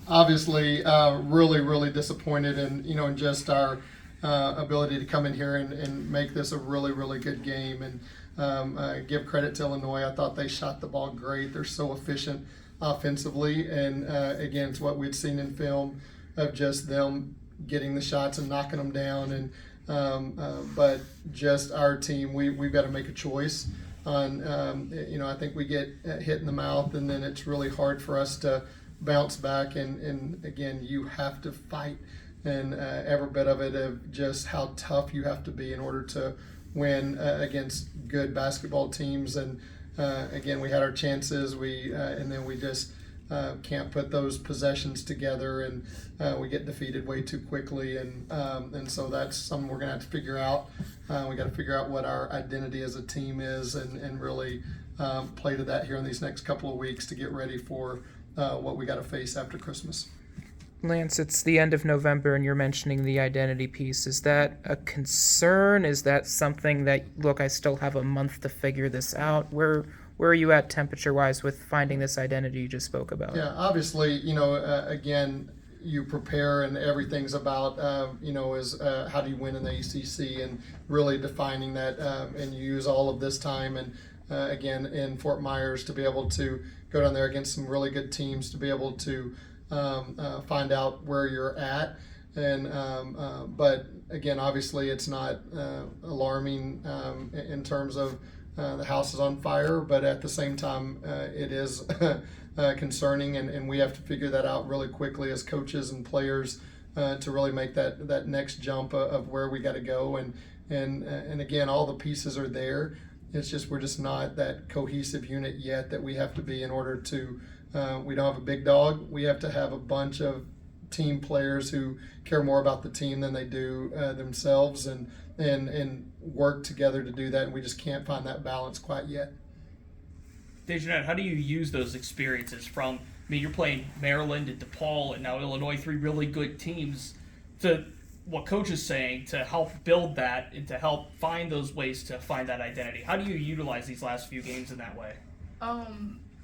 obviously, really, really disappointed in just our ability to come in here and make this a really, really good game. And give credit to Illinois. I thought they shot the ball great. They're so efficient offensively. And again, it's what we'd seen in film of just them getting the shots and knocking them down. And but just our team, we've got to make a choice on, I think we get hit in the mouth, and then it's really hard for us to bounce back. And again, you have to fight, and every bit of it of just how tough you have to be in order to win against good basketball teams. And again, we had our chances, and then we just can't put those possessions together, and we get defeated way too quickly. And so that's something we're going to have to figure out. We got to figure out what our identity as a team is, and really play to that here in these next couple of weeks to get ready for what we got to face after Christmas. Lance, it's the end of November and you're mentioning the identity piece. Is that a concern? Is that something that, look, I still have a month to figure this out? Where are you at temperature-wise with finding this identity you just spoke about? Yeah, obviously, again, you prepare, and everything's about, is how do you win in the ACC, and really defining that, and you use all of this time, and again, in Fort Myers, to be able to go down there against some really good teams, to be able to find out where you're at. And but again, obviously, it's not alarming in terms of the house is on fire, but at the same time, it is concerning, and we have to figure that out really quickly as coaches and players to really make that next jump of where we got to go. And again, all the pieces are there. It's just we're just not that cohesive unit yet that we have to be in order to. We don't have a big dog. We have to have a bunch of team players who care more about the team than they do themselves, and work together to do that. And we just can't find that balance quite yet. Dayshanette, how do you use those experiences from, you're playing Maryland and DePaul and now Illinois, three really good teams, to what Coach is saying to help build that and to help find those ways to find that identity? How do you utilize these last few games in that way?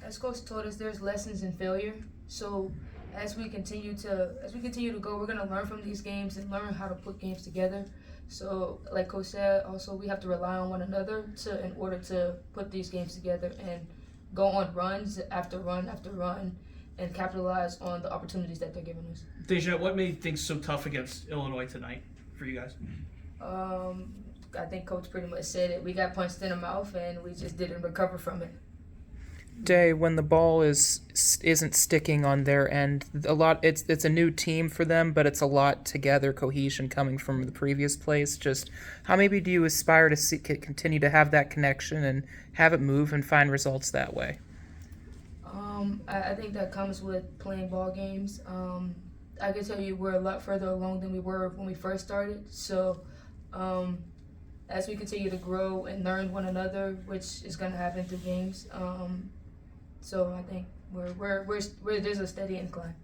As Coach told us, there's lessons in failure. So as we continue to go, we're gonna learn from these games and learn how to put games together. So like Coach said, also we have to rely on one another in order to put these games together and go on runs after run after run and capitalize on the opportunities that they're giving us. Dayshanette, what made things so tough against Illinois tonight for you guys? I think Coach pretty much said it. We got punched in the mouth and we just didn't recover from it. Day, when the ball isn't sticking on their end, it's a new team for them, but it's a lot together, cohesion coming from the previous place. Just how maybe do you aspire to continue to have that connection and have it move and find results that way? I think that comes with playing ball games. I can tell you we're a lot further along than we were when we first started. So as we continue to grow and learn one another, which is going to happen through games, so I think we're there's a steady incline.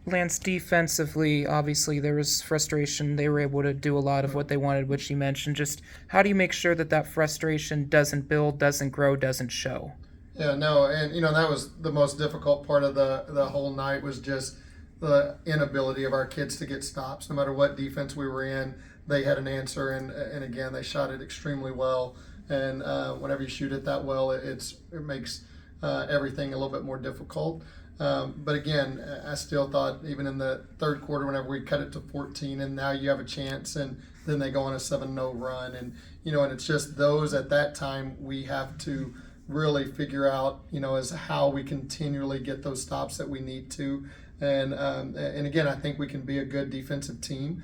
Lance, defensively, obviously there was frustration. They were able to do a lot of what they wanted, which you mentioned. Just how do you make sure that frustration doesn't build, doesn't grow, doesn't show? Yeah, no, and that was the most difficult part of the whole night, was just the inability of our kids to get stops. No matter what defense we were in, they had an answer, and again, they shot it extremely well. And whenever you shoot it that well, it makes everything a little bit more difficult. But again, I still thought even in the third quarter, whenever we cut it to 14, and now you have a chance, and then they go on a 7-0 run, and and it's just those at that time we have to really figure out, as how we continually get those stops that we need to. And again, I think we can be a good defensive team.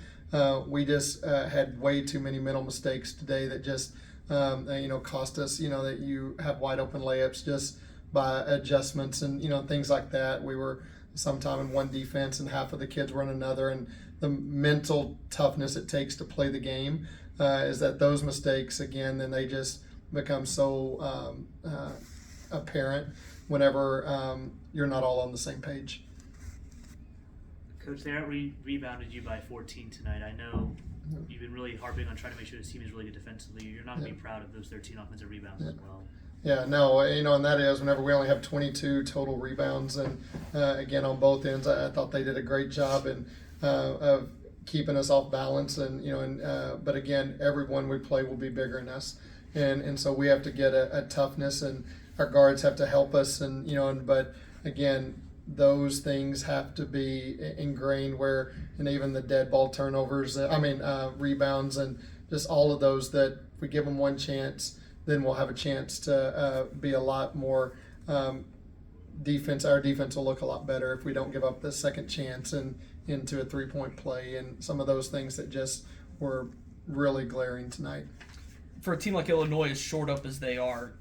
We just had way too many mental mistakes today that just cost us. That you have wide open layups just by adjustments and things like that. We were sometime in one defense and half of the kids were in another, and the mental toughness it takes to play the game is that those mistakes again, then they just become so apparent whenever you're not all on the same page. Coach, they rebounded you by 14 tonight. I know you've been really harping on trying to make sure this team is really good defensively. You're not going to be proud of those 13 offensive rebounds as well. Yeah, no, and that is whenever we only have 22 total rebounds, and again on both ends, I thought they did a great job of keeping us off balance, but again, everyone we play will be bigger than us, and so we have to get a toughness, and our guards have to help us, but again, those things have to be ingrained and even the dead ball turnovers, rebounds, and just all of those, that if we give them one chance, then we'll have a chance to be a lot more defense. Our defense will look a lot better if we don't give up the second chance and into a 3-point play, and some of those things that just were really glaring tonight. For a team like Illinois, as short up as they are,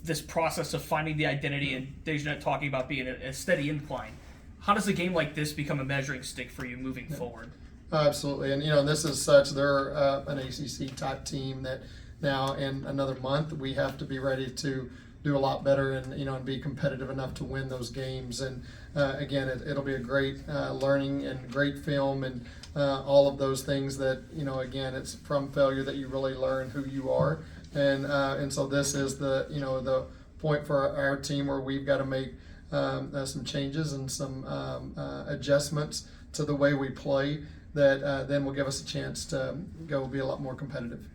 this process of finding the identity, and Dayshanette talking about being a steady incline, how does a game like this become a measuring stick for you moving forward? Absolutely, and this is such, they're an ACC type team that now in another month we have to be ready to do a lot better and be competitive enough to win those games. And again, it'll be a great learning and great film and all of those things that again, it's from failure that you really learn who you are. And so this is the point for our team where we've got to make some changes and some adjustments to the way we play that then will give us a chance to go be a lot more competitive.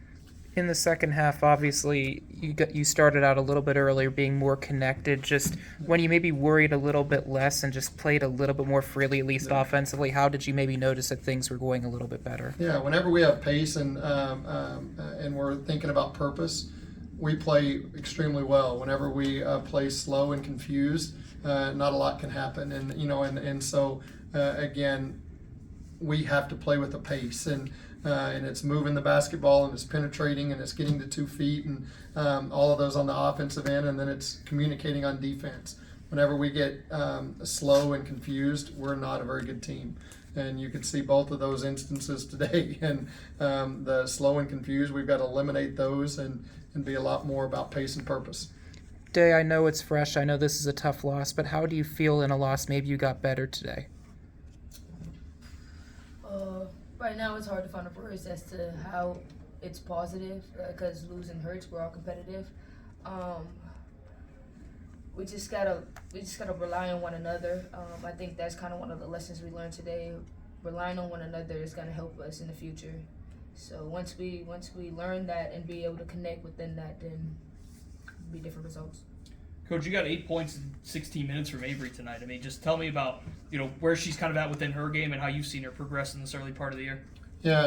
In the second half, obviously, you started out a little bit earlier, being more connected. Just when you maybe worried a little bit less and just played a little bit more freely, at least offensively, how did you maybe notice that things were going a little bit better? Yeah, whenever we have pace and we're thinking about purpose, we play extremely well. Whenever we play slow and confused, not a lot can happen. And so again, we have to play with the pace, and it's moving the basketball, and it's penetrating, and it's getting to 2 feet, and all of those on the offensive end, and then it's communicating on defense. Whenever we get slow and confused, we're not a very good team. And you can see both of those instances today. And the slow and confused, we've got to eliminate those and be a lot more about pace and purpose. Day, I know it's fresh. I know this is a tough loss, but how do you feel in a loss maybe you got better today? Right now, it's hard to find the words as to how it's positive, because losing hurts. We're all competitive. We just gotta rely on one another. I think that's kind of one of the lessons we learned today. Relying on one another is gonna help us in the future. So once we learn that and be able to connect within that, then it'll be different results. Coach, you got 8 points in 16 minutes from Avery tonight. I mean, just tell me about where she's kind of at within her game and how you've seen her progress in this early part of the year. Yeah,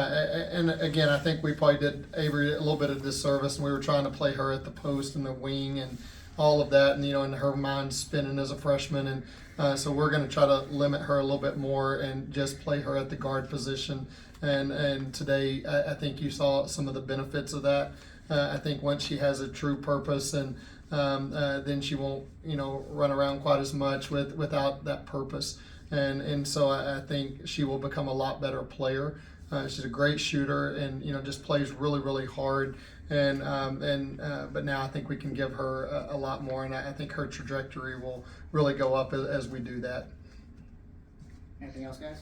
and again, I think we probably did Avery a little bit of disservice, and we were trying to play her at the post and the wing and all of that, and her mind spinning as a freshman, and so we're going to try to limit her a little bit more and just play her at the guard position. And today, I think you saw some of the benefits of that. I think once she has a true purpose, and then she won't, run around quite as much without that purpose. And so I think she will become a lot better player. She's a great shooter, and just plays really, really hard. But now I think we can give her a lot more, and I think her trajectory will really go up as we do that. Anything else, guys?